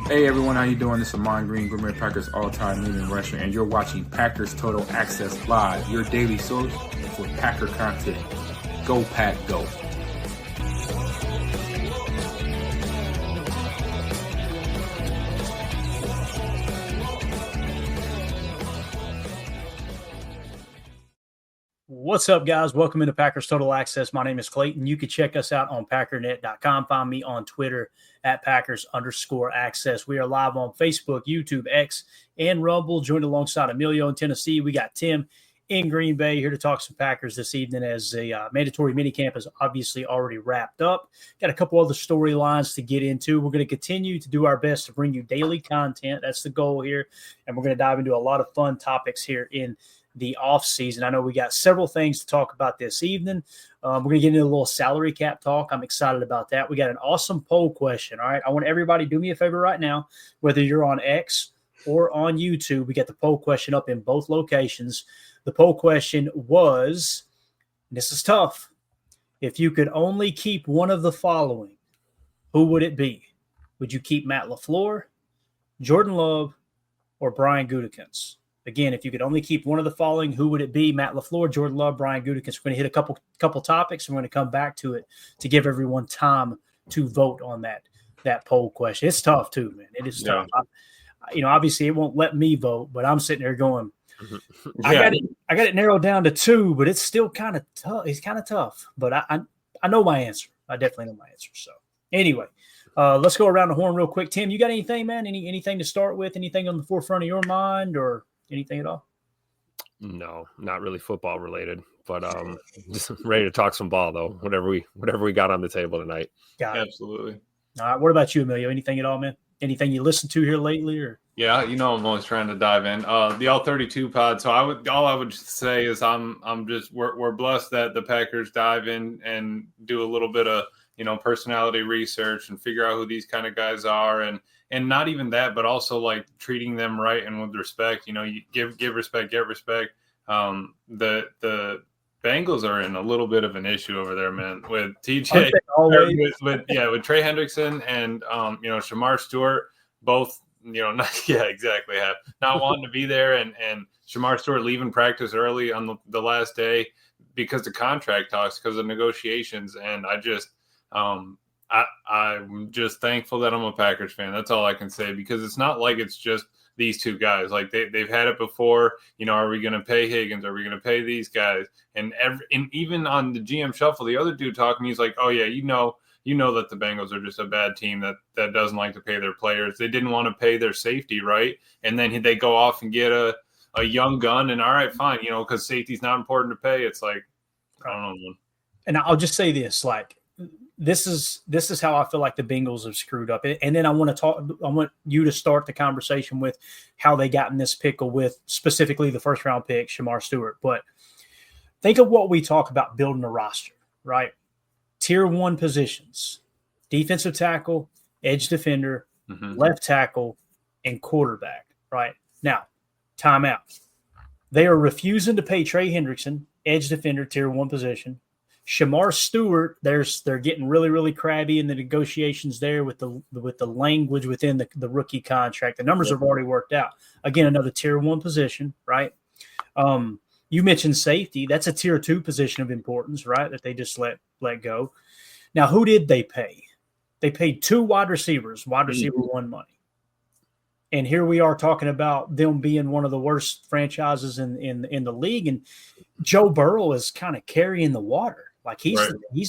Hey everyone, how you doing? This is Amon Green, Gourmet Packers all-time leading rusher, and you're watching Packers Total Access Live, your daily source for Packer content. Go Pack, go! What's up, guys? Welcome into Packers Total Access. My name is Clayton. You can check us out on packernet.com. Find me on Twitter at Packers_access. We are live on Facebook, YouTube, X, and Rumble. Joined alongside Emilio in Tennessee. We got Tim in Green Bay here to talk some Packers this evening as the mandatory minicamp is obviously already wrapped up. Got a couple other storylines to get into. We're going to continue to do our best to bring you daily content. That's the goal here. And we're going to dive into a lot of fun topics here in the offseason. I know we got several things to talk about this evening. We're going to get into a little salary cap talk. I'm excited about that. We got an awesome poll question. All right. I want everybody to do me a favor right now, whether you're on X or on YouTube. We got the poll question up in both locations. The poll question was, and this is tough, if you could only keep one of the following, who would it be? Would you keep Matt LaFleur, Jordan Love, or Brian Gutekunst? Again, if you could only keep one of the following, who would it be? Matt LaFleur, Jordan Love, Brian Gutekunst. We're going to hit a couple topics, and we're going to come back to it to give everyone time to vote on that poll question. It's tough too, man. It is tough. Obviously, it won't let me vote, but I'm sitting there going, I got it narrowed down to two, but it's still kind of tough. It's kind of tough, but I know my answer. I definitely know my answer. So anyway, let's go around the horn real quick. Tim, you got anything, man? Anything to start with? Anything on the forefront of your mind, or anything at all? No, not really football related, but just ready to talk some ball though. Whatever we got on the table tonight. Absolutely. All right. What about you, Emilio? Anything at all, man? Anything you listened to here lately, or? Yeah, I'm always trying to dive in. The All-32 pod. So all I would say is we're blessed that the Packers dive in and do a little bit of personality research and figure out who these kind of guys are, and not even that, but also like treating them right and with respect. You give respect, get respect. The Bengals are in a little bit of an issue over there, man, with TJ, with Trey Hendrickson and Shamar Stewart, both not wanting to be there, and Shamar Stewart leaving practice early on the last day because of contract talks, because of negotiations, and I'm just thankful that I'm a Packers fan. That's all I can say, because it's not like it's just these two guys. Like they've had it before. Are we going to pay Higgins? Are we going to pay these guys? And even on the GM shuffle, the other dude talking, he's like, "Oh yeah, you know that the Bengals are just a bad team that doesn't like to pay their players. They didn't want to pay their safety, right? And then they go off and get a young gun, and all right, fine, because safety's not important to pay. It's like, I don't know, man." And I'll just say this, like, this is how I feel like the Bengals have screwed up. And then I want you to start the conversation with how they got in this pickle with specifically the first round pick, Shamar Stewart. But think of what we talk about building a roster, right? Tier 1 positions, defensive tackle, edge defender, left tackle, and quarterback, right? Now, timeout. They are refusing to pay Trey Hendrickson, edge defender, tier 1 position. Shamar Stewart, they're getting really, really crabby in the negotiations there with the language within the rookie contract. The numbers have already worked out. Again, another tier 1 position, right? You mentioned safety. That's a tier 2 position of importance, right? That they just let go. Now, who did they pay? They paid 2 wide receivers, wide receiver 1 money. And here we are talking about them being one of the worst franchises in the league. And Joe Burrow is kind of carrying the water. Like he's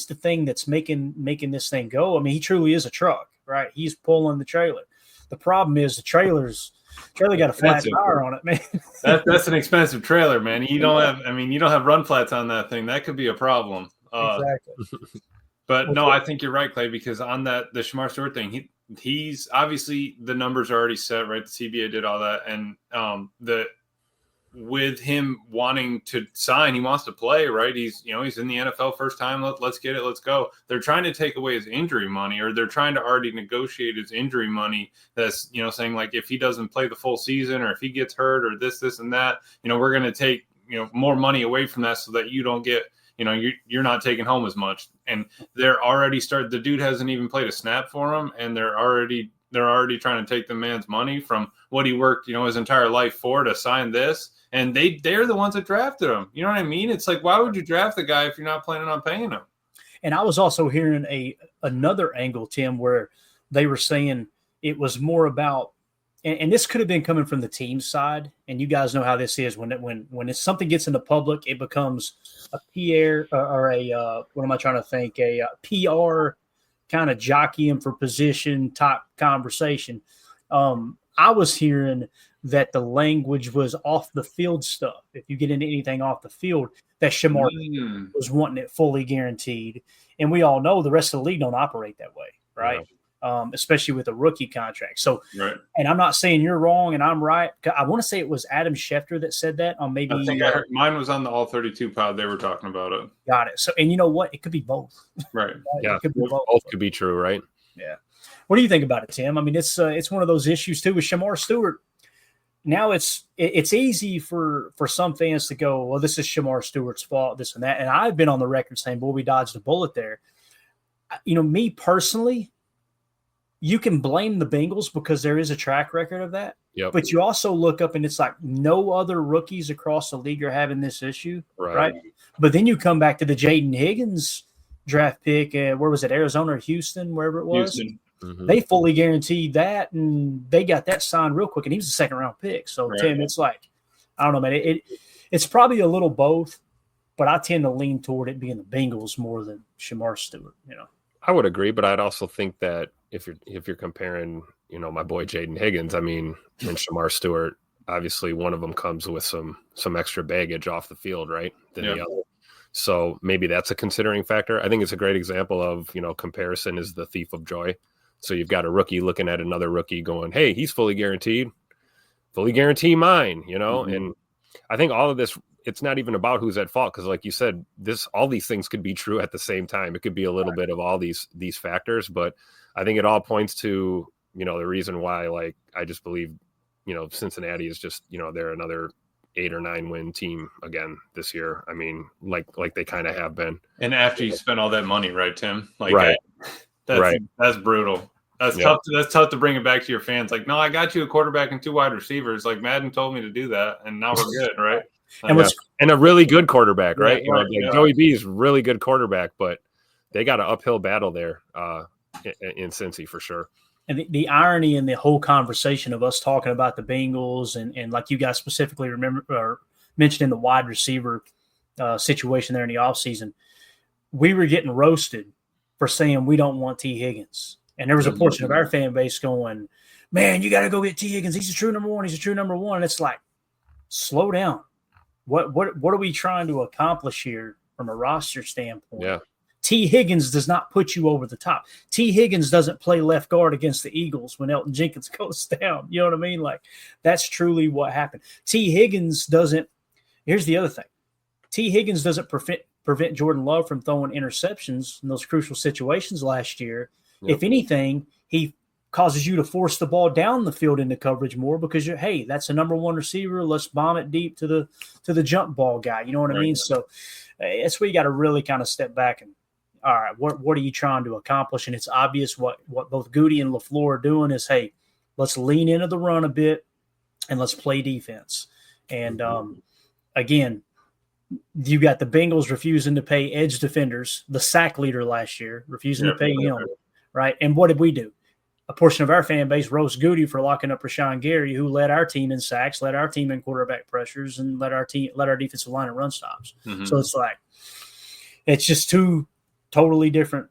the thing that's making this thing go. I mean, he truly is a truck, right? He's pulling the trailer. The problem is the trailer got a flat tire on it, man. That's an expensive trailer, man. You don't have run flats on that thing. That could be a problem. Exactly. But no, I think you're right, Clay, because on the Shamar Stewart thing, he's obviously the numbers are already set, right? The CBA did all that, and with him wanting to sign, he wants to play, right? He's in the NFL first time. Let's get it. Let's go. They're trying to take away his injury money, or they're trying to already negotiate his injury money. That's, saying like, if he doesn't play the full season, or if he gets hurt, or this and that, we're going to take, more money away from that so that you don't get, you're not taking home as much. And they're already the dude hasn't even played a snap for him, and they're already they're already trying to take the man's money from what he worked, his entire life for to sign this. And they're the ones that drafted him. You know what I mean? It's like, why would you draft the guy if you're not planning on paying him? And I was also hearing another angle, Tim, where they were saying it was more about, and this could have been coming from the team side. And you guys know how this is when something gets in the public, it becomes a PR or what am I trying to think? A PR kind of jockeying for position type conversation. I was hearing that the language was off the field stuff. If you get into anything off the field, that Shamar was wanting it fully guaranteed. And we all know the rest of the league don't operate that way, right? Yeah. Especially with a rookie contract. So, right. And I'm not saying you're wrong and I'm right. I want to say it was Adam Schefter that said that on maybe. I think I heard, mine was on the All 32 pod. They were talking about it. Got it. So, and you know what? It could be both. Right. Yeah. It could be both could be true, right? Yeah. What do you think about it, Tim? I mean, it's one of those issues too with Shamar Stewart. Now it's easy for some fans to go, well, this is Shamar Stewart's fault, this and that. And I've been on the record saying, boy, we dodged a bullet there. Me personally, you can blame the Bengals because there is a track record of that. Yep. But you also look up and it's like no other rookies across the league are having this issue, right? But then you come back to the Jaden Higgins draft pick. Where was it? Arizona or Houston, wherever it was. Houston. Mm-hmm. They fully guaranteed that, and they got that signed real quick, and he was a second-round pick. So, right. Tim, it's like, I don't know, man. It's probably a little both, but I tend to lean toward it being the Bengals more than Shamar Stewart, I would agree, but I'd also think that if you're comparing, my boy Jaden Higgins, I mean, and Shamar Stewart, obviously one of them comes with some extra baggage off the field, right, than the other. So maybe that's a considering factor. I think it's a great example of, comparison is the thief of joy. So you've got a rookie looking at another rookie going, hey, he's fully guaranteed mine, Mm-hmm. And I think all of this, it's not even about who's at fault. Cause like you said, all these things could be true at the same time. It could be a little bit of all these factors, but I think it all points to, the reason why, like, I just believe, Cincinnati is just, they're another 8 or 9 win team again this year. I mean, like they kind of have been. And after you spend all that money, right, Tim? Like, right. That's brutal. That's tough. That's tough to bring it back to your fans. Like, no, I got you a quarterback and 2 wide receivers. Like Madden told me to do that, and now we're good, right? And a really good quarterback, right? Yeah, Joey B is really good quarterback, but they got an uphill battle there in Cincy for sure. And the irony in the whole conversation of us talking about the Bengals and like you guys specifically remember or mentioned in the wide receiver situation there in the offseason, we were getting roasted for saying we don't want T. Higgins. And there was a portion of our fan base going, man, you got to go get T. Higgins. He's a true number one. He's a true number one. And it's like, slow down. What are we trying to accomplish here from a roster standpoint? Yeah. T. Higgins does not put you over the top. T. Higgins doesn't play left guard against the Eagles when Elton Jenkins goes down. You know what I mean? Like, that's truly what happened. T. Higgins doesn't – here's the other thing. T. Higgins doesn't prevent Jordan Love from throwing interceptions in those crucial situations last year. Yep. If anything, he causes you to force the ball down the field into coverage more because hey, that's a number one receiver. Let's bomb it deep to the jump ball guy. You know what I mean? So that's where you got to really kind of step back and all right, what are you trying to accomplish? And it's obvious what both Goody and LaFleur are doing is, hey, let's lean into the run a bit and let's play defense. And again, you got the Bengals refusing to pay edge defenders, the sack leader last year, refusing to pay him, right? And what did we do? A portion of our fan base roast Goody for locking up Rashawn Gary, who led our team in sacks, led our team in quarterback pressures, and led our defensive line in run stops. Mm-hmm. So it's like it's just two totally different,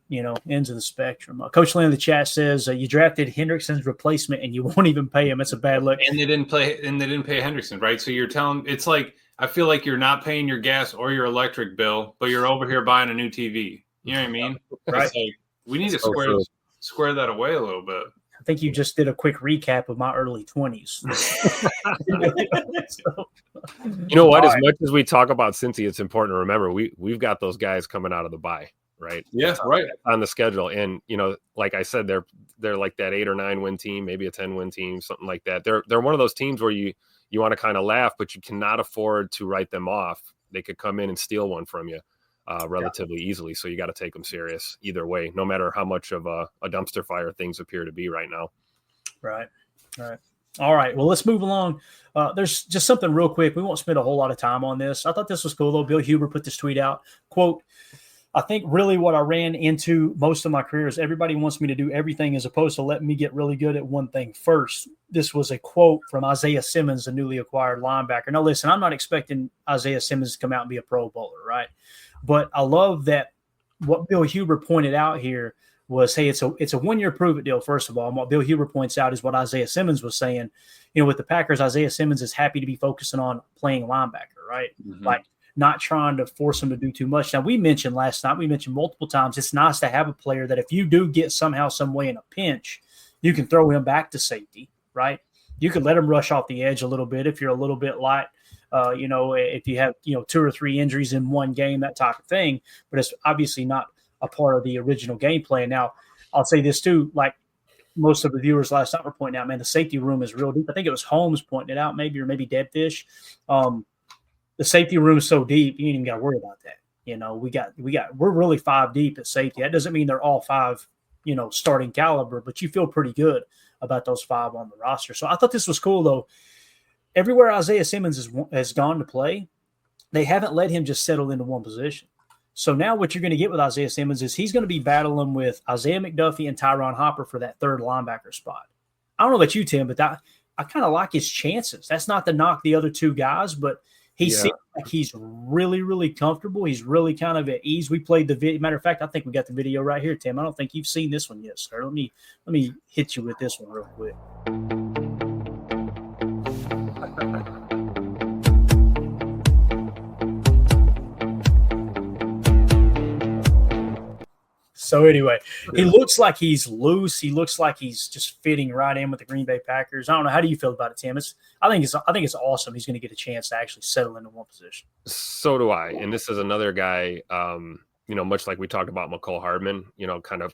ends of the spectrum. Coach Lane in the chat says you drafted Hendrickson's replacement and you won't even pay him. It's a bad look. And they didn't pay Hendrickson, right? So you're telling it's like I feel like you're not paying your gas or your electric bill, but you're over here buying a new TV. You know what I mean? Right. It's like we need to square that away a little bit. I think you just did a quick recap of my early 20s. You know what? As much as we talk about Cincy, it's important to remember we've got those guys coming out of the bye, right? Yeah, right. On the schedule. And, like I said, they're like that 8 or 9 win team, maybe a 10 win team, something like that. They're one of those teams where you want to kind of laugh, but you cannot afford to write them off. They could come in and steal one from you relatively easily. So you got to take them serious either way, no matter how much of a dumpster fire things appear to be right now. Right. All right. Well, let's move along. There's just something real quick. We won't spend a whole lot of time on this. I thought this was cool, though. Bill Huber put this tweet out. Quote, I think really what I ran into most of my career is everybody wants me to do everything as opposed to letting me get really good at one thing first. This was a quote from Isaiah Simmons, the newly acquired linebacker. Now, listen, I'm not expecting Isaiah Simmons to come out and be a Pro Bowler, right? But I love that what Bill Huber pointed out here was, hey, it's a 1 year prove it deal, first of all. And what Bill Huber points out is what Isaiah Simmons was saying. With the Packers, Isaiah Simmons is happy to be focusing on playing linebacker, right? Mm-hmm. Like not trying to force him to do too much. Now, we mentioned multiple times, it's nice to have a player that if you do get somehow, some way in a pinch, you can throw him back to safety, right? You can let him rush off the edge a little bit if you're a little bit light. If you have, 2 or 3 injuries in one game, that type of thing, but it's obviously not a part of the original game plan. Now, I'll say this too, like most of the viewers last night were pointing out, man, the safety room is real deep. I think it was Holmes pointing it out, maybe Deadfish. The safety room is so deep, you ain't even got to worry about that. We're really 5 deep at safety. That doesn't mean they're all 5, starting caliber, but you feel pretty good about those 5 on the roster. So I thought this was cool, though. Everywhere Isaiah Simmons has gone to play, they haven't let him just settle into one position. So now what you're going to get with Isaiah Simmons is he's going to be battling with Isaiah McDuffie and Tyron Hopper for that 3rd linebacker spot. I don't know about you, Tim, but I kind of like his chances. That's not to knock the other 2 guys, but he seems like he's really, really comfortable. He's really kind of at ease. We played the video. Matter of fact, I think we got the video right here, Tim. I don't think you've seen this one yet, sir. Let me hit you with this one real quick. So anyway, he looks like he's loose. He looks like he's just fitting right in with the Green Bay Packers. I don't know. How do you feel about it, Tim? I think it's awesome. He's going to get a chance to actually settle into one position. So do I. And this is another guy, much like we talked about McCole Hardman, kind of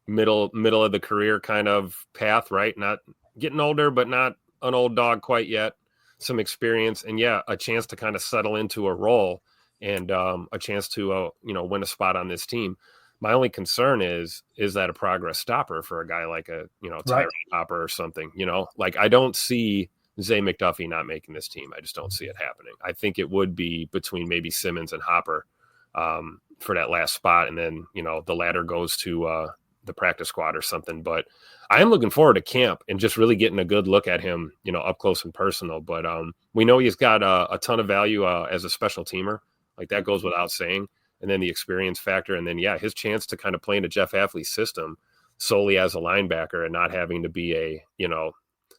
middle of the career kind of path, right? Not getting older, but not an old dog quite yet. Some experience and a chance to kind of settle into a role and a chance to, win a spot on this team. My only concern is that a progress stopper for a guy like a, Tyron Hopper or something, like I don't see Zay McDuffie not making this team. I just don't see it happening. I think it would be between maybe Simmons and Hopper for that last spot. And then, the ladder goes to the practice squad or something, but I am looking forward to camp and just really getting a good look at him, up close and personal. But we know he's got a ton of value as a special teamer. Like that goes without saying. And then the experience factor. And then, his chance to kind of play into Jeff Hafley's system solely as a linebacker and not having to be a,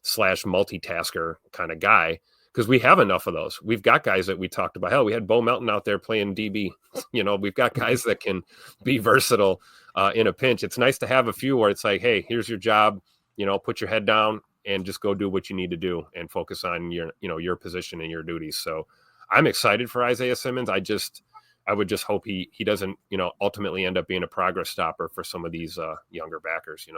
slash multitasker kind of guy. Because we have enough of those. We've got guys that we talked about. Hell, we had Bo Melton out there playing DB. We've got guys that can be versatile in a pinch. It's nice to have a few where it's like, hey, here's your job. Put your head down and just go do what you need to do and focus on your position and your duties. So I'm excited for Isaiah Simmons. I would just hope he doesn't, ultimately end up being a progress stopper for some of these younger backers,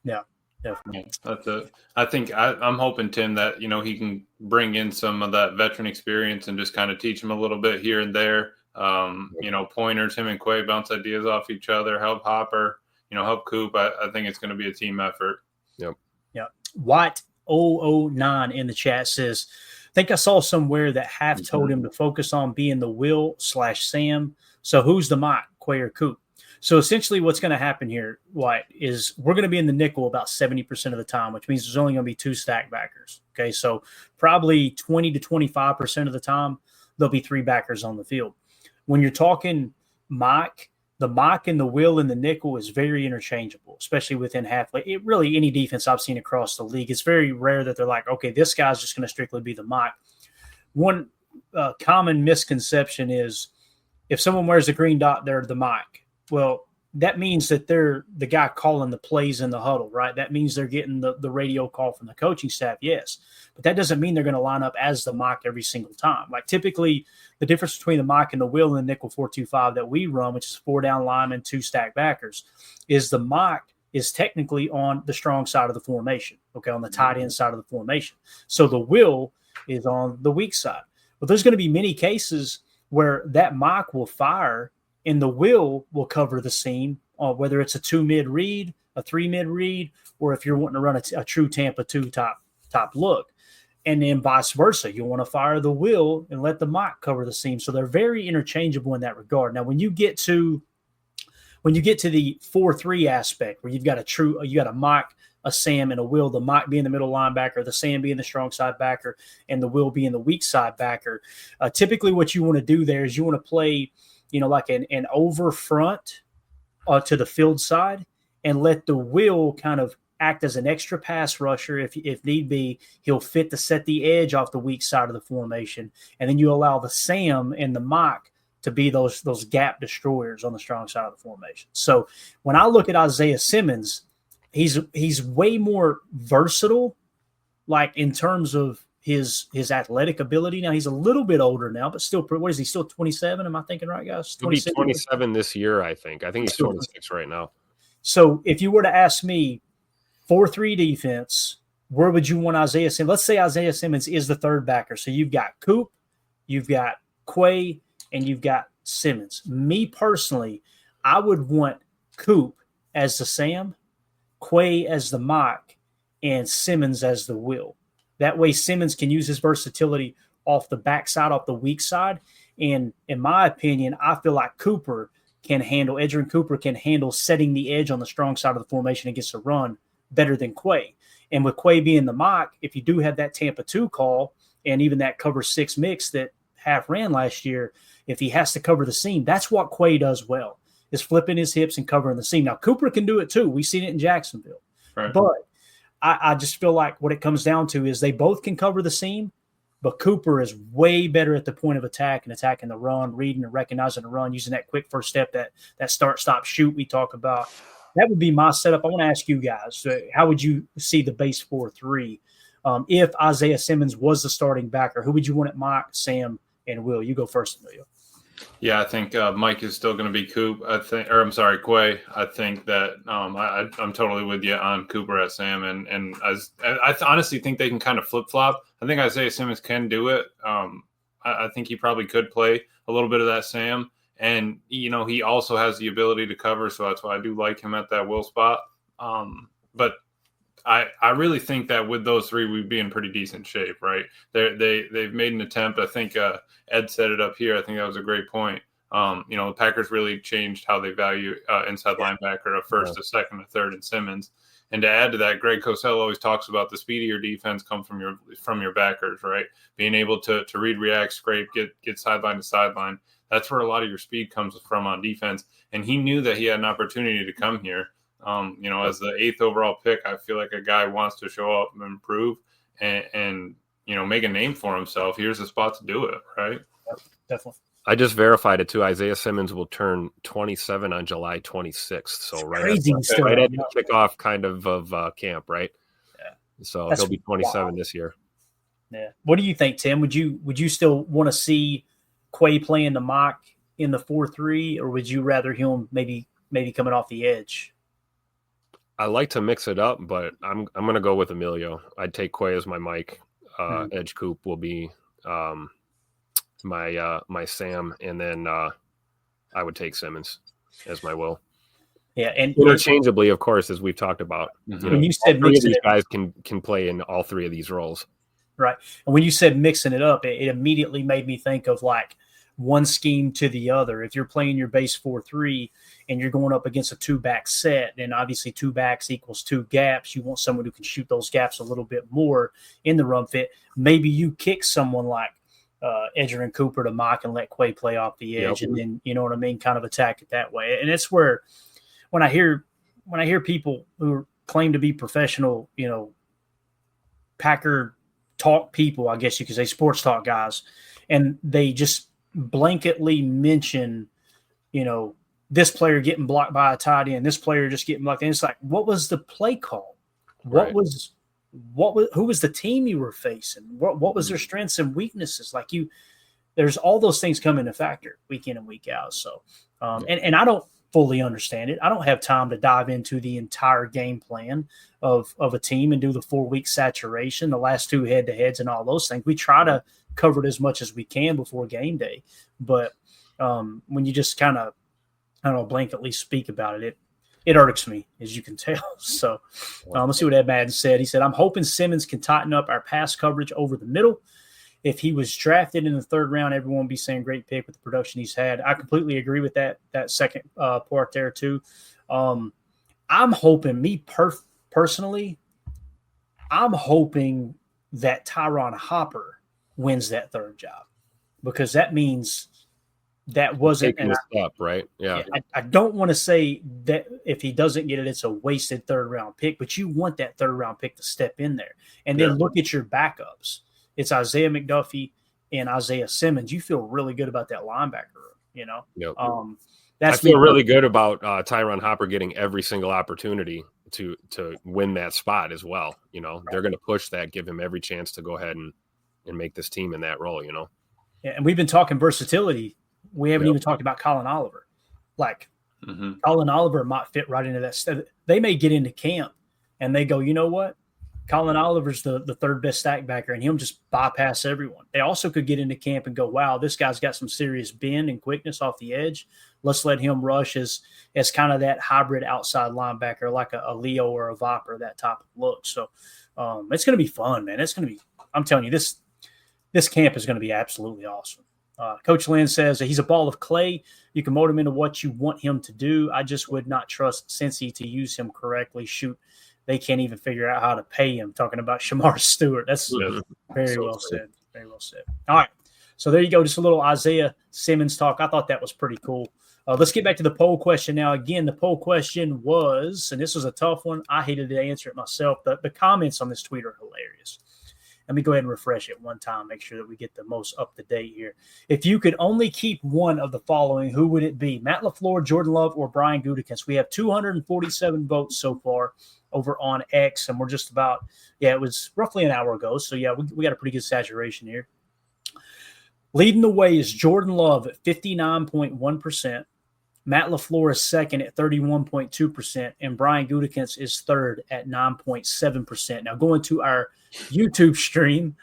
Yeah, definitely. That's it. I think I'm hoping, Tim, that, he can bring in some of that veteran experience and just kind of teach him a little bit here and there. Pointers, him and Quay bounce ideas off each other, help Hopper, help Coop. I think it's going to be a team effort. Yep. Yeah. White 009 in the chat says, I think I saw somewhere that Half told him to focus on being the Will/Sam. So who's the Mike, Quay or Coop? So essentially what's going to happen here, White, is we're going to be in the nickel about 70% of the time, which means there's only going to be 2 stack backers. Okay, so probably 20 to 25% of the time, there'll be 3 backers on the field. When you're talking Mike, the Mike and the Will and the nickel is very interchangeable, especially within Hafley. Really, any defense I've seen across the league, it's very rare that they're like, okay, this guy's just going to strictly be the Mike. One common misconception is if someone wears a green dot, they're the Mike. Well, that means that they're the guy calling the plays in the huddle, right? That means they're getting the radio call from the coaching staff, yes. But that doesn't mean they're going to line up as the Mike every single time. Like typically the difference between the Mike and the Will and the nickel 4-2-5 that we run, which is 4 down linemen, 2 stack backers, is the Mike is technically on the strong side of the formation, okay, on the tight end side of the formation. So the Will is on the weak side. But there's going to be many cases where that Mike will fire and the Will cover the seam whether it's a 2 mid read, a 3 mid read, or if you're wanting to run a true Tampa 2 top look. And then vice versa. You want to fire the will and let the mock cover the seam. So they're very interchangeable in that regard. Now, when you get to the 4-3 aspect, where you've got a mock, a Sam, and a will, the mock being the middle linebacker, the Sam being the strong side backer, and the will being the weak side backer. Typically what you want to do there is you want to play, like an over front to the field side, and let the will kind of act as an extra pass rusher. If need be, he'll fit to set the edge off the weak side of the formation. And then you allow the Sam and the mock to be those gap destroyers on the strong side of the formation. So when I look at Isaiah Simmons, he's way more versatile, like in terms of his athletic ability. Now he's a little bit older now, but still, what is he, still 27? Am I thinking right, guys? He'll be 27 this year, I think. I think he's 26 right now. So if you were to ask me, 4-3 defense, where would you want Isaiah Simmons? Let's say Isaiah Simmons is the third backer. So you've got Coop, you've got Quay, and you've got Simmons. Me personally, I would want Coop as the Sam, Quay as the mock, and Simmons as the will. That way Simmons can use his versatility off the backside, off the weak side. And in my opinion, I feel like Edgerrin Cooper can handle setting the edge on the strong side of the formation against a run better than Quay. And with Quay being the mock, if you do have that Tampa 2 call and even that cover 6 mix that half ran last year, if he has to cover the seam, that's what Quay does well, is flipping his hips and covering the seam. Now, Cooper can do it too. We've seen it in Jacksonville. Right. But I just feel like what it comes down to is they both can cover the seam, but Cooper is way better at the point of attack and attacking the run, reading and recognizing the run, using that quick first step, that start, stop, shoot we talk about. That would be my setup. I want to ask you guys, how would you see the base 4-3 if Isaiah Simmons was the starting backer? Who would you want at mock, Sam, and Will? You go first, Emilio. Yeah, I think Mike is still going to be Quay. I think that I'm totally with you on Cooper at Sam, and I honestly think they can kind of flip flop. I think Isaiah Simmons can do it. I think he probably could play a little bit of that Sam, and he also has the ability to cover, so that's why I do like him at that will spot. But I really think that with those three, we'd be in pretty decent shape, right? They've made an attempt. I think Ed set it up here. I think that was a great point. The Packers really changed how they value inside linebacker, a first, a second, a third, and Simmons. And to add to that, Greg Cosell always talks about the speedier defense come from your backers, right? Being able to read, react, scrape, get sideline to sideline. That's where a lot of your speed comes from on defense. And he knew that he had an opportunity to come here. As the 8th overall pick, I feel like a guy wants to show up and improve and make a name for himself. Here's the spot to do it, right? Definitely. I just verified it too. Isaiah Simmons will turn 27 on July 26th. So right at the kickoff kind of camp, right? Yeah. So he'll be 27 this year. Yeah. What do you think, Tim? Would you still want to see Quay playing the mock in the 4-3, or would you rather him maybe coming off the edge? I like to mix it up, but I'm going to go with Emilio. I'd take Quay as my Mike. Edge Coop will be my Sam, and then I would take Simmons as my Will. Yeah, and interchangeably, of course, as we've talked about. When you said three of these guys can play in all three of these roles. Right. And when you said mixing it up, it immediately made me think of like one scheme to the other. If you're playing your base 4-3 and you're going up against a 2-back set, and obviously 2 backs equals 2 gaps, you want someone who can shoot those gaps a little bit more in the run fit. Maybe you kick someone like Edgerrin Cooper to mock and let Quay play off the edge, and then, you know what I mean, kind of attack it that way. And it's where when I hear people who claim to be professional, Packer talk people, I guess you could say sports talk guys, and they just blanketly mention, this player getting blocked by a tight end, this player just getting blocked. And it's like, what was the play call? Who was the team you were facing? What was their strengths and weaknesses? There's all those things come into factor week in and week out. So, and I don't fully understand it. I don't have time to dive into the entire game plan of a team and do the 4-week saturation, the last 2 head-to-heads and all those things. We try to cover it as much as we can before game day. But when you just kind of, I don't know, blanketly speak about it, it irks me, as you can tell. So let's see what Ed Madden said. He said, I'm hoping Simmons can tighten up our pass coverage over the middle. If he was drafted in the third round, everyone would be saying great pick with the production he's had. I completely agree with that second part there too. I'm hoping, personally, I'm hoping that Tyron Hopper wins that third job, because that means that wasn't taking a step, right? Yeah. I don't want to say that if he doesn't get it, it's a wasted third round pick, but you want that third round pick to step in there. And then look at your backups. It's Isaiah McDuffie and Isaiah Simmons. You feel really good about that linebacker room, you know? Yep. I feel really good about Tyron Hopper getting every single opportunity to win that spot as well. You know, They're going to push that, give him every chance to go ahead and make this team in that role, you know? Yeah, and we've been talking versatility. We haven't even talked about Colin Oliver. Like, Colin Oliver might fit right into that. They may get into camp and they go, you know what? Colin Oliver's the third best stack backer, and he'll just bypass everyone. They also could get into camp and go, wow, this guy's got some serious bend and quickness off the edge. Let's let him rush as kind of that hybrid outside linebacker, like a Leo or a Viper, that type of look. So it's going to be fun, man. It's going to be – I'm telling you, this camp is going to be absolutely awesome. Coach Lynn says that he's a ball of clay. You can mold him into what you want him to do. I just would not trust Cincy to use him correctly. Shoot, they can't even figure out how to pay him. Talking about Shamar Stewart. That's very well said. Very well said. All right. So there you go. Just a little Isaiah Simmons talk. I thought that was pretty cool. Let's get back to the poll question now. Again, the poll question was, and this was a tough one. I hated to answer it myself. The comments on this tweet are hilarious. Let me go ahead and refresh it one time, make sure that we get the most up to date here. If you could only keep one of the following, who would it be? Matt LaFleur, Jordan Love, or Brian Gutekunst? We have 247 votes so far over on X, and we're just about, it was roughly an hour ago. So, we got a pretty good saturation here. Leading the way is Jordan Love at 59.1%. Matt LaFleur is second at 31.2%, and Brian Gutekunst is third at 9.7%. Now, going to our YouTube stream,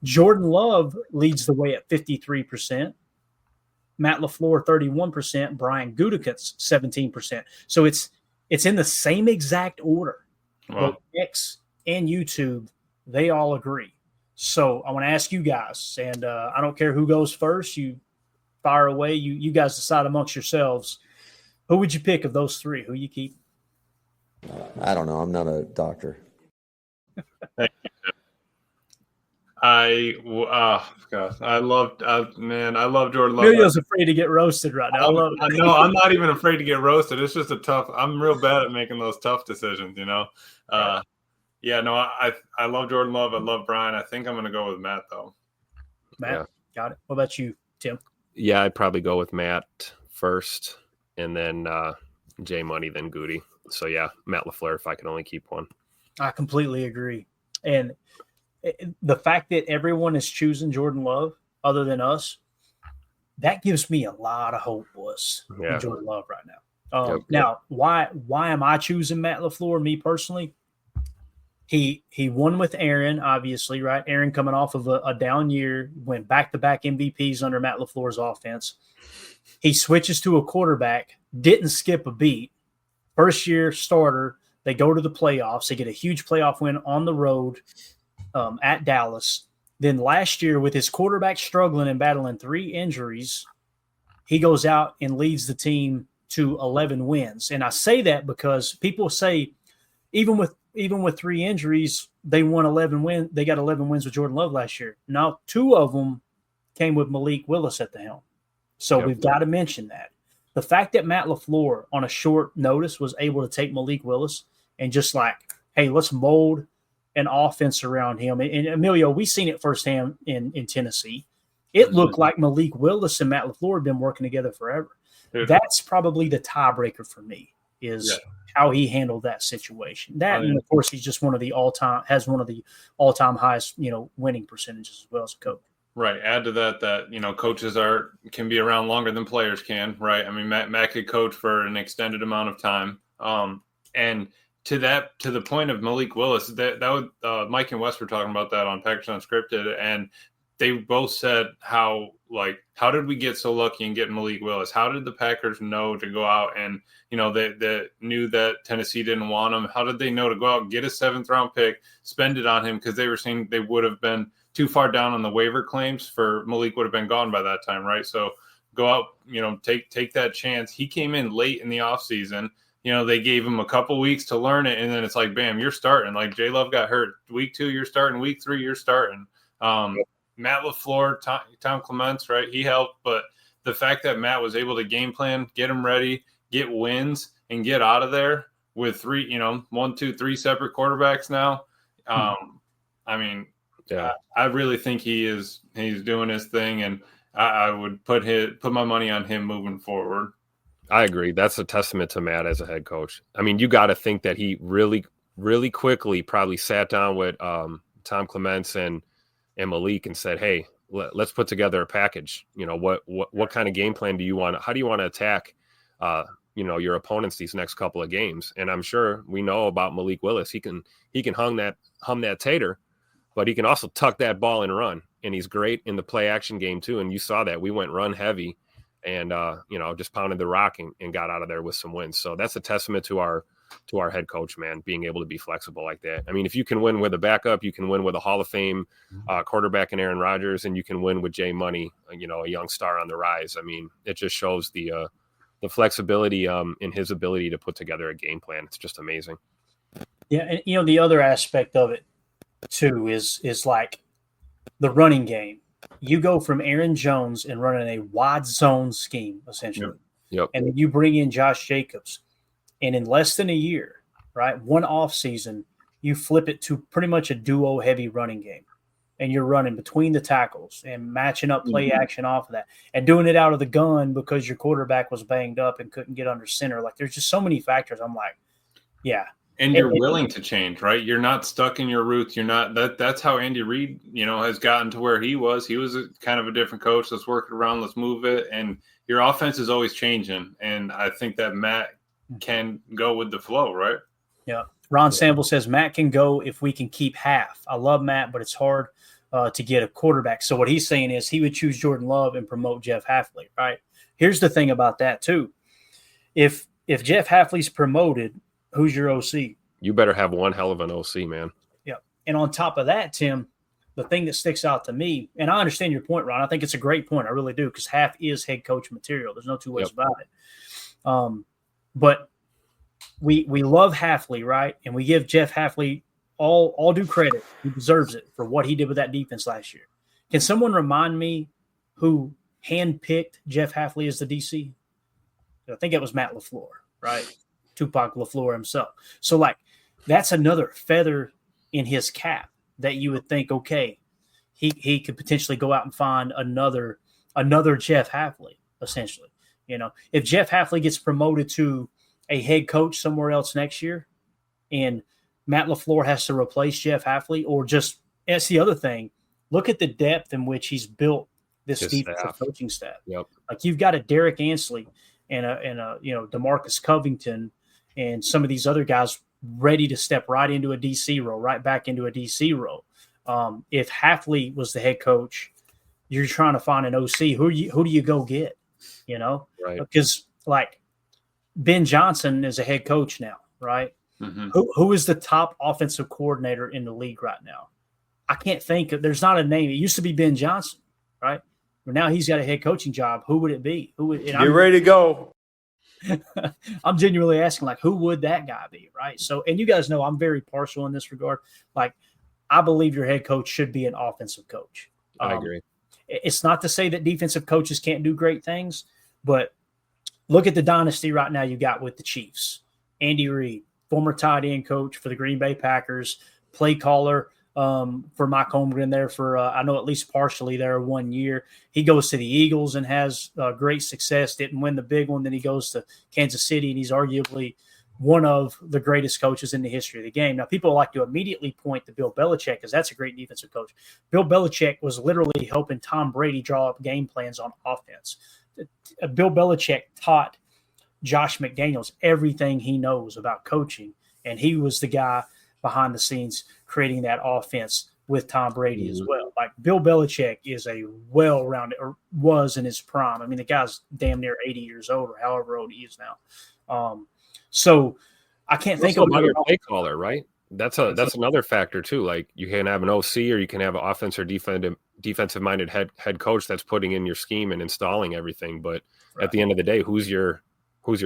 Jordan Love leads the way at 53%. Matt LaFleur, 31%. Brian Gutekunst, 17%. So it's in the same exact order. Wow. Both X and YouTube, they all agree. So I want to ask you guys, and I don't care who goes first. You fire away. You guys decide amongst yourselves. Who would you pick of those three? Who you keep? I don't know. I'm not a doctor. I love Jordan Love. Emilio's afraid to get roasted right now. No, I'm not even afraid to get roasted. It's just I'm real bad at making those tough decisions, you know? I love Jordan Love. I love Brian. I think I'm going to go with Matt, though. Matt, got it. What about you, Tim? Yeah, I'd probably go with Matt first, and then J Money, then Goody. So, Matt LaFleur, if I could only keep one. I completely agree. And the fact that everyone is choosing Jordan Love other than us, that gives me a lot of hope, boys, in Jordan Love right now. Now, why am I choosing Matt LaFleur, me personally? He won with Aaron, obviously, right? Aaron coming off of a down year, went back-to-back MVPs under Matt LaFleur's offense. He switches to a quarterback, didn't skip a beat. First-year starter, they go to the playoffs. They get a huge playoff win on the road at Dallas. Then last year, with his quarterback struggling and battling 3 injuries, he goes out and leads the team to 11 wins. And I say that because people say even with 3 injuries, they won 11 wins. They got 11 wins with Jordan Love last year. Now, 2 of them came with Malik Willis at the helm. So we've got to mention that. The fact that Matt LaFleur on a short notice was able to take Malik Willis and just like, hey, let's mold an offense around him. And Emilio, we've seen it firsthand in Tennessee. It looked like Malik Willis and Matt LaFleur have been working together forever. Yeah. That's probably the tiebreaker for me is how he handled that situation. And of course, he's just one of the all-time highest, winning percentages as well as a coach. Right. Add to that, coaches can be around longer than players can, right? I mean, Matt could coach for an extended amount of time. And to the point of Malik Willis, that was Mike and Wes were talking about that on Packers Unscripted, and they both said how like, how did we get so lucky in getting Malik Willis? How did the Packers know to go out and, they knew that Tennessee didn't want him? How did they know to go out and get a 7th-round pick, spend it on him, because they were saying they would have been too far down on the waiver claims for Malik would have been gone by that time, right? So go out, take that chance. He came in late in the offseason. They gave him a couple weeks to learn it, and then it's like, bam, you're starting. Like, J. Love got hurt. Week 2, you're starting. Week 3, you're starting. Matt LaFleur, Tom Clements, right? He helped, but the fact that Matt was able to game plan, get him ready, get wins, and get out of there with 1, 2, 3 separate quarterbacks now. I mean, yeah, I really think he's doing his thing, and I would put my money on him moving forward. I agree. That's a testament to Matt as a head coach. I mean, you got to think that he really, really quickly probably sat down with Tom Clements and Malik and said, "Hey, let's put together a package. What kind of game plan do you want? How do you want to attack, your opponents these next couple of games?" And I'm sure we know about Malik Willis. He can hum that tater, but he can also tuck that ball and run. And he's great in the play action game too. And you saw that we went run heavy and, just pounded the rock and got out of there with some wins. So that's a testament to our head coach, man, being able to be flexible like that. I mean, if you can win with a backup, you can win with a Hall of Fame quarterback in Aaron Rodgers, and you can win with Jay Money, a young star on the rise. I mean, it just shows the flexibility in his ability to put together a game plan. It's just amazing. Yeah, and the other aspect of it too is like the running game. You go from Aaron Jones and running a wide zone scheme, essentially. Yep. And then you bring in Josh Jacobs. And in less than a year, right, one off season, you flip it to pretty much a duo heavy running game. And you're running between the tackles and matching up play action off of that and doing it out of the gun because your quarterback was banged up and couldn't get under center. Like, there's just so many factors. I'm like, yeah. And you're willing to change, right? You're not stuck in your roots. You're not that's how Andy Reid, has gotten to where he was. He was kind of a different coach. Let's work it around. Let's move it. And your offense is always changing. And I think that Matt can go with the flow, right? Yeah. Ron Sample says Matt can go if we can keep half. I love Matt, but it's hard to get a quarterback. So what he's saying is he would choose Jordan Love and promote Jeff Hafley, right? Here's the thing about that too. If Jeff Hafley's promoted, who's your OC? You better have one hell of an OC, man. Yeah. And on top of that, Tim, the thing that sticks out to me, and I understand your point, Ron. I think it's a great point. I really do, because Haf is head coach material. There's no two ways about it. But we love Hafley, right? And we give Jeff Hafley all due credit. He deserves it for what he did with that defense last year. Can someone remind me who handpicked Jeff Hafley as the DC? I think it was Matt LaFleur, right? Tupac LaFleur himself. So, like, that's another feather in his cap that you would think, okay, he could potentially go out and find another Jeff Hafley, essentially. If Jeff Hafley gets promoted to a head coach somewhere else next year and Matt LaFleur has to replace Jeff Hafley, or just – that's the other thing. Look at the depth in which he's built this defensive coaching staff. Yep. Like, you've got a Derek Ansley and a DeMarcus Covington and some of these other guys ready to step right into a DC role, right back into a DC role. If Hafley was the head coach, you're trying to find an OC. Who do you go get? Right. Because, like, Ben Johnson is a head coach now, right? Mm-hmm. Who is the top offensive coordinator in the league right now? I can't think of. There's not a name. It used to be Ben Johnson, right? But now he's got a head coaching job. Who would it be? Get ready to go. I'm genuinely asking, like, who would that guy be, right? So, and you guys know I'm very partial in this regard. Like, I believe your head coach should be an offensive coach. I agree. It's not to say that defensive coaches can't do great things, but look at the dynasty right now you got with the Chiefs. Andy Reid, former tight end coach for the Green Bay Packers, play caller for Mike Holmgren there for, I know, at least partially there 1 year. He goes to the Eagles and has great success, didn't win the big one. Then he goes to Kansas City, and he's arguably one of the greatest coaches in the history of the game. Now, people like to immediately point to Bill Belichick because that's a great defensive coach. Bill Belichick was literally helping Tom Brady draw up game plans on offense. Bill Belichick taught Josh McDaniels everything he knows about coaching, and he was the guy behind the scenes creating that offense with Tom Brady as well. Like Bill Belichick is a well-rounded, or was in his prime. I mean, the guy's damn near 80 years old, or however old he is now. So I can't think of another play caller, right? That's another factor too. Like you can have an OC, or you can have an offense or defensive minded head coach that's putting in your scheme and installing everything. But at the end of the day, who's your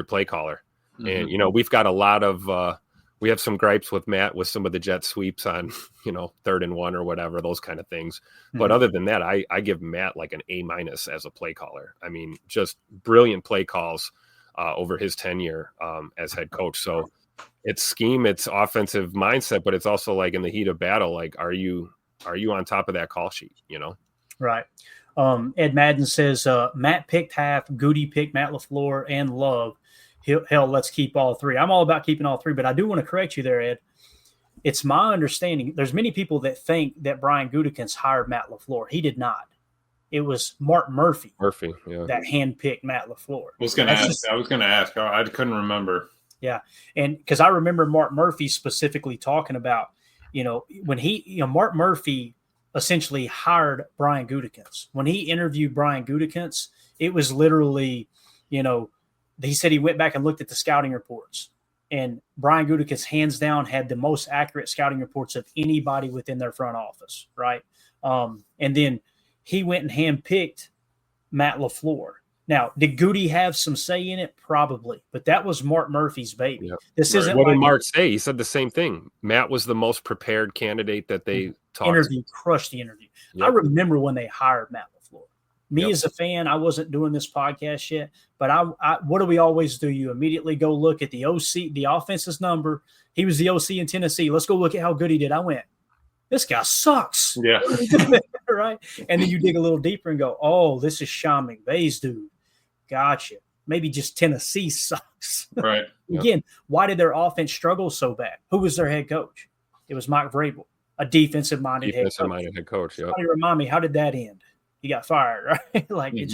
play caller? And we've got a lot of we have some gripes with Matt with some of the jet sweeps on 3rd and 1 or whatever, those kind of things. But other than that, I give Matt like an A- as a play caller. I mean, just brilliant play calls over his tenure as head coach. So it's scheme, it's offensive mindset, but it's also like in the heat of battle, like are you on top of that call sheet? Right. Ed Madden says Matt picked half, Goody picked Matt LaFleur and Love. Hell, let's keep all three. I'm all about keeping all three, but I do want to correct you there, Ed. It's my understanding. There's many people that think that Brian Gutekunst hired Matt LaFleur. He did not. It was Mark Murphy that handpicked Matt LaFleur. I was going to ask. I couldn't remember. Yeah, and because I remember Mark Murphy specifically talking about, when Mark Murphy essentially hired Brian Gutekunst. When he interviewed Brian Gutekunst, it was literally, he said he went back and looked at the scouting reports, and Brian Gutekunst hands down had the most accurate scouting reports of anybody within their front office, right? And then he went and handpicked Matt LaFleur. Now, did Goody have some say in it? Probably, but that was Mark Murphy's baby. Yep. This isn't. What did Mark say? He said the same thing. Matt was the most prepared candidate that they crushed the interview. Yep. I remember when they hired Matt LaFleur. Me as a fan, I wasn't doing this podcast yet, but I what do we always do? You immediately go look at the OC, the offense's number. He was the OC in Tennessee. Let's go look at how good he did. I went, this guy sucks. Yeah. Right. And then you dig a little deeper and go, oh, this is Sean McVay's dude. Gotcha. Maybe just Tennessee sucks. Right. Again, why did their offense struggle so bad? Who was their head coach? It was Mike Vrabel, a defensive-minded head coach. Somebody remind me, how did that end? He got fired, right? Like it's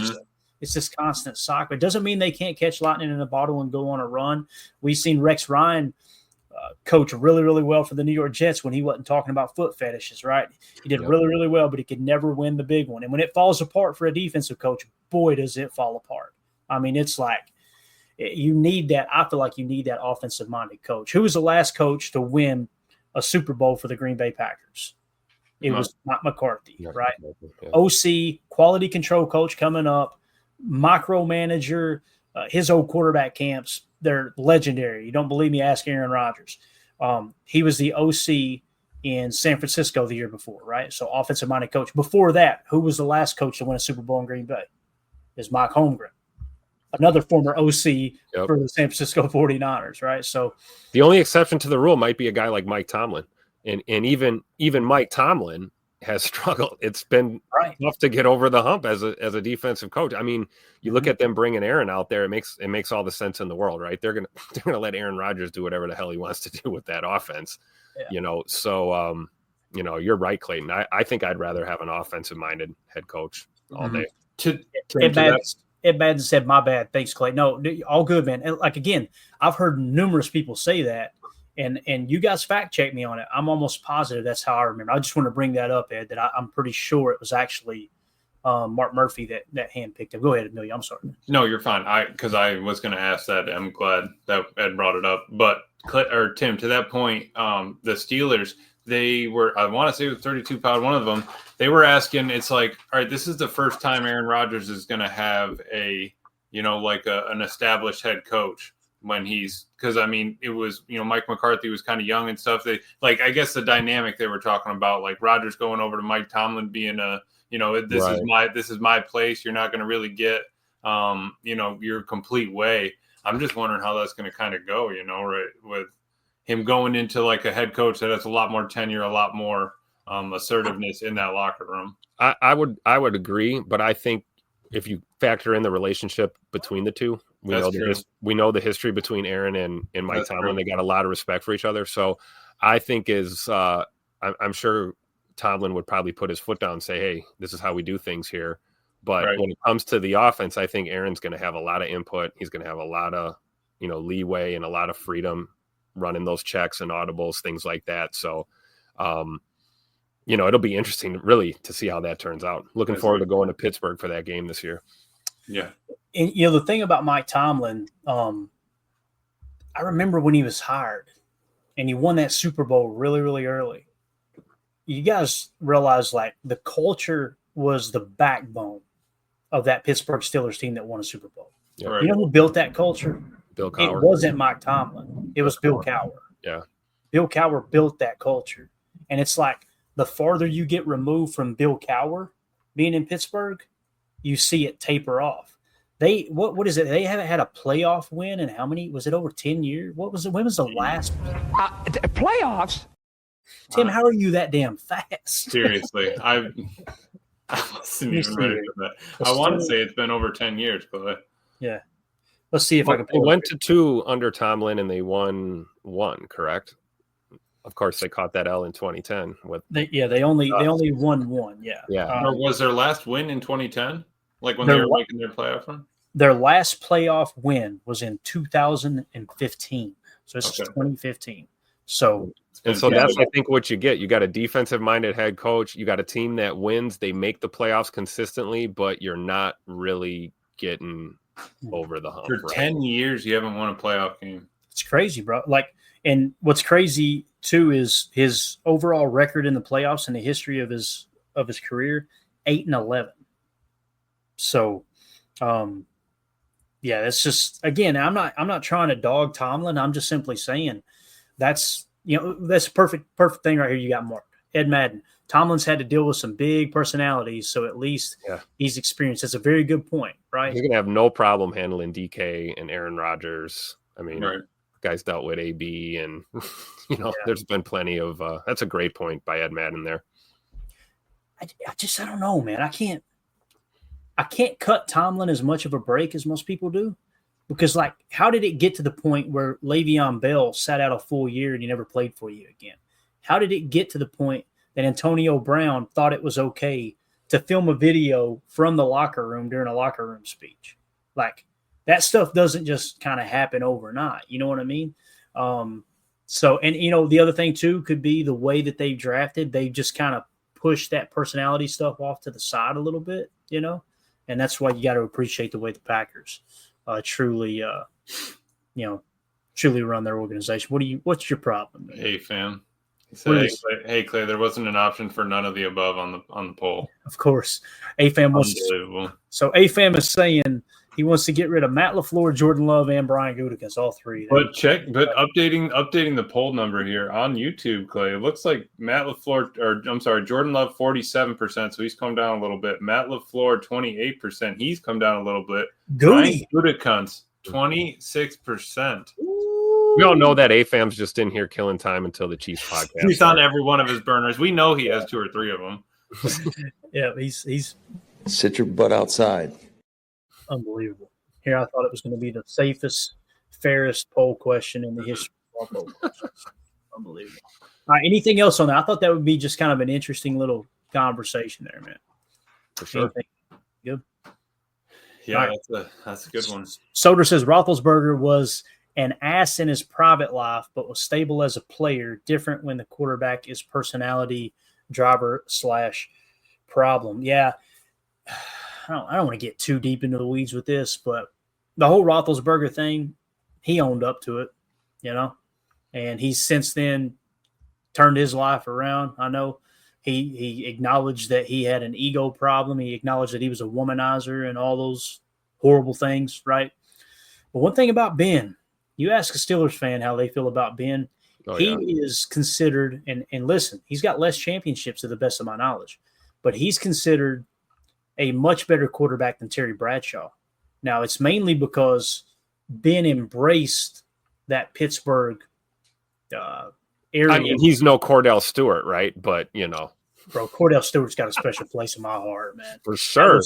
just constant soccer. It doesn't mean they can't catch lightning in a bottle and go on a run. We've seen Rex Ryan coach really, really well for the New York Jets when he wasn't talking about foot fetishes, right? He did really, really well, but he could never win the big one. And when it falls apart for a defensive coach, boy, does it fall apart. I mean, it's like you need that. I feel like you need that offensive-minded coach. Who was the last coach to win a Super Bowl for the Green Bay Packers? It was not McCarthy, right? Yeah. OC, quality control coach coming up, micromanager, his old quarterback camps, they're legendary. You don't believe me? Ask Aaron Rodgers. He was the OC in San Francisco the year before, right? So offensive-minded coach. Before that, who was the last coach to win a Super Bowl in Green Bay? Is Mike Holmgren, another former OC for the San Francisco 49ers, right? So the only exception to the rule might be a guy like Mike Tomlin. And even Mike Tomlin has struggled. It's been tough to get over the hump as a defensive coach. I mean, you look at them bringing Aaron out there, it makes all the sense in the world, right? They're gonna let Aaron Rodgers do whatever the hell he wants to do with that offense, So you're right, Clayton. I think I'd rather have an offensive-minded head coach all day. Ed Madden said, "My bad, thanks, Clay." No, all good, man. And like again, I've heard numerous people say that. And you guys fact check me on it. I'm almost positive that's how I remember. I just want to bring that up, Ed, that I'm pretty sure it was actually Mark Murphy that handpicked him. Go ahead, Amelia. I'm sorry. No, you're fine. Because I was going to ask that. I'm glad that Ed brought it up. But Tim, to that point, the Steelers, they were, I want to say it was 32 pound, one of them. They were asking, it's like, all right, this is the first time Aaron Rodgers is going to have an established head coach. When because I mean, it was, Mike McCarthy was kind of young and stuff. They I guess the dynamic they were talking about, like Rodgers going over to Mike Tomlin being this is my place. You're not going to really get, your complete way. I'm just wondering how that's going to kind of go, right, with him going into like a head coach that has a lot more tenure, a lot more assertiveness in that locker room. I would agree, but I think if you factor in the relationship between the two, we know the history between Aaron and Mike Tomlin. They got a lot of respect for each other. So I think I'm sure Tomlin would probably put his foot down and say, hey, this is how we do things here. But when it comes to the offense, I think Aaron's going to have a lot of input. He's going to have a lot of, leeway and a lot of freedom running those checks and audibles, things like that. So it'll be interesting really to see how that turns out. Looking forward to going to Pittsburgh for that game this year. Yeah. And, the thing about Mike Tomlin, I remember when he was hired and he won that Super Bowl really, really early. You guys realize like the culture was the backbone of that Pittsburgh Steelers team that won a Super Bowl. Yeah. Right. You know who built that culture? Bill Cowher. It wasn't Mike Tomlin. It was Bill Cowher. Yeah. Bill Cowher built that culture. And it's like the farther you get removed from Bill Cowher being in Pittsburgh, you see it taper off. What is it? They haven't had a playoff win in how many? Was it over 10 years? What was it? When was the last playoffs? Tim, how are you that damn fast? Seriously. I wasn't even ready for that. I want to say it's been over 10 years, but yeah. Let's see if I can They went to 2 under Tomlin and they won 1, correct? Of course, they caught that L in 2010 with they only won 1. Yeah. Yeah. or was their last win in 2010? Like when they were making their playoff run? Their last playoff win was in 2015. So this is 2015. So that's I think what you get. You got a defensive minded head coach, you got a team that wins, they make the playoffs consistently, but you're not really getting over the hump. For 10 years you haven't won a playoff game. It's crazy, bro. Like, and what's crazy too is his overall record in the playoffs in the history of his career, 8-11. So, yeah, that's just, again, I'm not trying to dog Tomlin. I'm just simply saying that's a perfect thing right here. You got Mark, Ed Madden. Tomlin's had to deal with some big personalities, so at least he's experienced. That's a very good point, right? He's gonna have no problem handling DK and Aaron Rodgers. I mean, guys dealt with AB, and there's been plenty of. That's a great point by Ed Madden there. I don't know, man. I can't cut Tomlin as much of a break as most people do, because like, how did it get to the point where Le'Veon Bell sat out a full year and he never played for you again? How did it get to the point that Antonio Brown thought it was okay to film a video from the locker room during a locker room speech? Like, that stuff doesn't just kind of happen overnight. You know what I mean? So, and the other thing too could be the way that they've drafted. They just kind of pushed that personality stuff off to the side a little bit, and that's why you got to appreciate the way the Packers truly run their organization. What's your problem, man? Hey, fam. He said, hey, Clay, there wasn't an option for none of the above on the poll. Of course. AFAM AFAM is saying he wants to get rid of Matt LaFleur, Jordan Love, and Brian Gutekunst, all 3. But updating the poll number here on YouTube, Clay, it looks like Jordan Love 47%, so he's come down a little bit. Matt LaFleur 28%, he's come down a little bit. Brian Gutekunst 26%. We all know that AFAM's just in here killing time until the Chiefs podcast. He's on every one of his burners. We know he has 2 or 3 of them. Yeah, he's sit your butt outside. Unbelievable. Here, I thought it was going to be the safest, fairest poll question in the history of all poll questions. Unbelievable. All right, anything else on that? I thought that would be just kind of an interesting little conversation there, man. For sure. Anything good? Yeah, right. That's a good one. Soder says Roethlisberger was an ass in his private life, but was stable as a player. Different when the quarterback is personality driver / problem. Yeah. I don't want to get too deep into the weeds with this, but the whole Roethlisberger thing, he owned up to it, and he's since then turned his life around. I know he acknowledged that he had an ego problem. He acknowledged that he was a womanizer and all those horrible things, right? But one thing about Ben, you ask a Steelers fan how they feel about Ben. He is considered, and listen, he's got less championships to the best of my knowledge, but he's considered a much better quarterback than Terry Bradshaw. Now, it's mainly because Ben embraced that Pittsburgh area. I mean, he's no Cordell Stewart, right? But, Bro, Cordell Stewart's got a special place in my heart, man. For sure.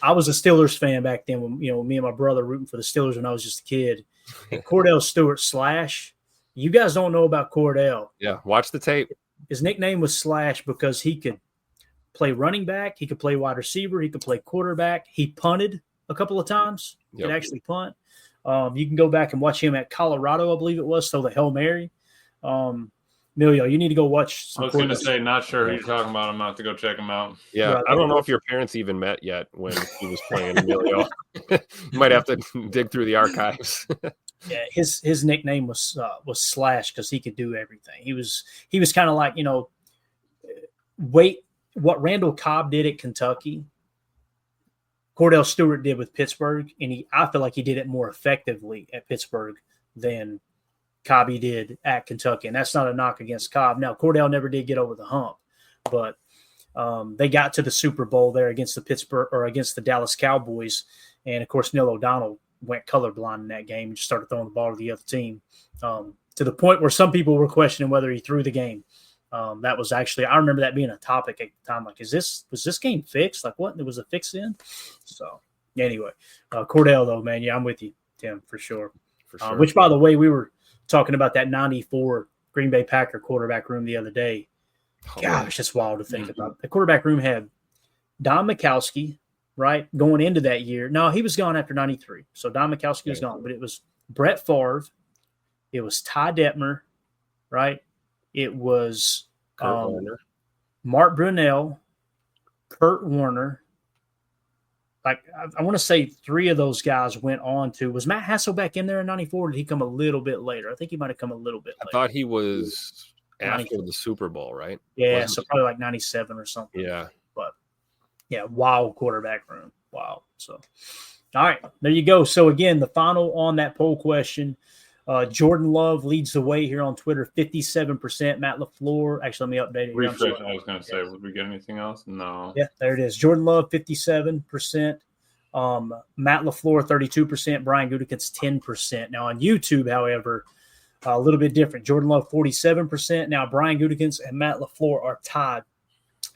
I was a Steelers fan back then when, me and my brother rooting for the Steelers when I was just a kid. And Cordell Stewart Slash, you guys don't know about Cordell. Yeah, watch the tape. His nickname was Slash because he could play running back. He could play wide receiver. He could play quarterback. He punted a couple of times. He could actually punt. You can go back and watch him at Colorado, I believe it was, so the Hail Mary. Emilio, you need to go watch some I was going to Cordell. say, not sure who you're talking about. I'm going to have to go check him out. Yeah, Right. I don't know if your parents even met yet when he was playing Emilio. You might have to dig through the archives. Yeah, his nickname was Slash because he could do everything. He was kind of like, what Randall Cobb did at Kentucky, Cordell Stewart did with Pittsburgh, and I feel like he did it more effectively at Pittsburgh than Cobby did at Kentucky. And that's not a knock against Cobb. Now, Cordell never did get over the hump, but they got to the Super Bowl there against the Dallas Cowboys, and of course Neil O'Donnell went colorblind in that game and just started throwing the ball to the other team, to the point where some people were questioning whether he threw the game. That was actually, I remember that being a topic at the time. Like, was this game fixed? Like, what? There was a fix in? So anyway, Cordell though, man, yeah, I'm with you, Tim, for sure. For sure. Which, by the way, we were talking about that 94 Green Bay Packer quarterback room the other day. Gosh, it's wild to think about. The quarterback room had Don Mikowski, right, going into that year. No, he was gone after 93. So Don Mikowski was gone. But it was Brett Favre. It was Ty Detmer, right? It was Mark Brunell, Kurt Warner. Like, I want to say three of those guys went on to – was Matt Hasselbeck in there in 94 or did he come a little bit later? I think he might have come a little bit later. I thought he was after the Super Bowl, right? Yeah, so probably like 97 or something. Yeah. But, yeah, wild quarterback room. Wow. So, all right, there you go. So, again, the final on that poll question, Jordan Love leads the way here on Twitter, 57%. Matt LaFleur, actually, let me update it. Refresh. I was going to say, would we get anything else? No. Yeah, there it is. Jordan Love, 57%. Matt LaFleur, 32%. Brian Gutekunst, 10%. Now, on YouTube, however, a little bit different. Jordan Love, 47%. Now, Brian Gutekunst and Matt LaFleur are tied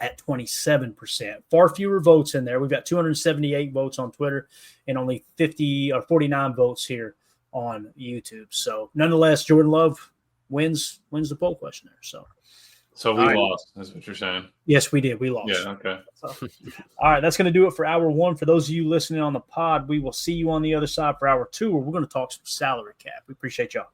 at 27%. Far fewer votes in there. We've got 278 votes on Twitter and only 49 votes here on YouTube. So, nonetheless, Jordan Love wins the poll question there. So we lost. That's what you're saying. Yes, we did. We lost. Yeah, okay. So, all right, that's going to do it for hour one. For those of you listening on the pod, we will see you on the other side for hour two, where we're going to talk some salary cap. We appreciate y'all.